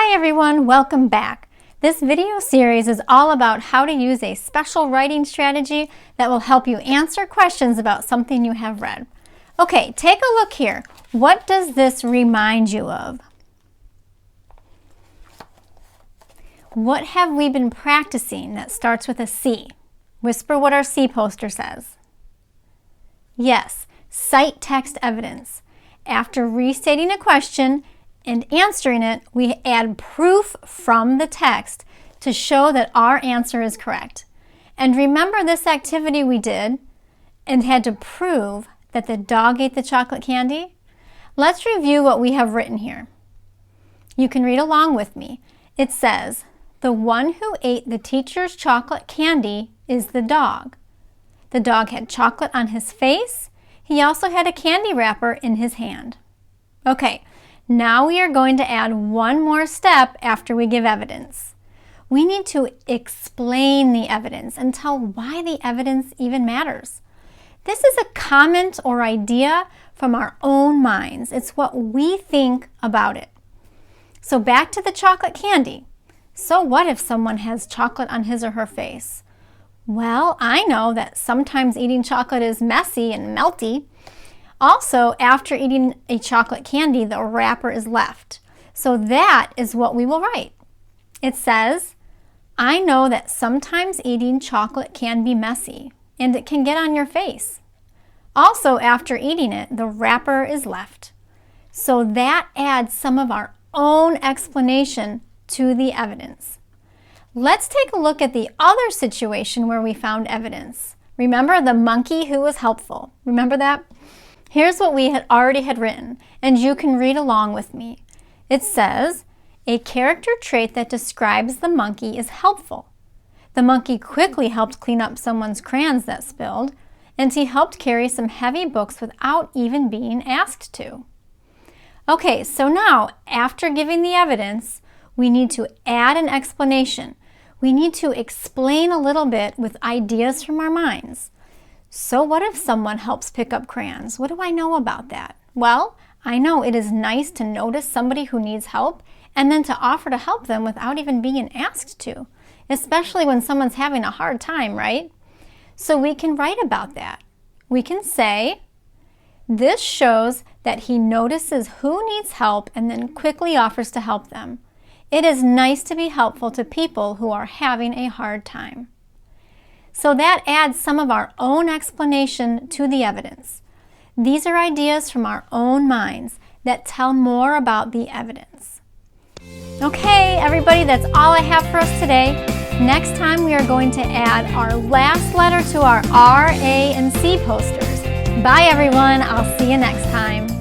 Hi everyone, welcome back. This video series is all about how to use a special writing strategy that will help you answer questions about something you have read. Okay, take a look here. What does this remind you of? What have we been practicing that starts with a C? Whisper what our C poster says. Yes, cite text evidence. After restating a question and answering it, we add proof from the text to show that our answer is correct. And remember this activity we did and had to prove that the dog ate the chocolate candy? Let's review what we have written here. You can read along with me. It says, the one who ate the teacher's chocolate candy is the dog. The dog had chocolate on his face. He also had a candy wrapper in his hand. Okay, now we are going to add one more step after we give evidence. We need to explain the evidence and tell why the evidence even matters. This is a comment or idea from our own minds. It's what we think about it. So back to the chocolate candy. So what if someone has chocolate on his or her face? Well, I know that sometimes eating chocolate is messy and melty. Also, after eating a chocolate candy, the wrapper is left. So that is what we will write. It says, I know that sometimes eating chocolate can be messy and it can get on your face. Also, after eating it, the wrapper is left. So that adds some of our own explanation to the evidence. Let's take a look at the other situation where we found evidence. Remember the monkey who was helpful? Remember that? Here's what we had already written, and you can read along with me. It says, a character trait that describes the monkey is helpful. The monkey quickly helped clean up someone's crayons that spilled, and he helped carry some heavy books without even being asked to. Okay, so now, after giving the evidence, we need to add an explanation. We need to explain a little bit with ideas from our minds. So what if someone helps pick up crayons? What do I know about that? Well, I know it is nice to notice somebody who needs help and then to offer to help them without even being asked to, especially when someone's having a hard time, right? So we can write about that. We can say, this shows that he notices who needs help and then quickly offers to help them. It is nice to be helpful to people who are having a hard time. So that adds some of our own explanation to the evidence. These are ideas from our own minds that tell more about the evidence. Okay, everybody, that's all I have for us today. Next time we are going to add our last letter to our R, A, and C posters. Bye, everyone. I'll see you next time.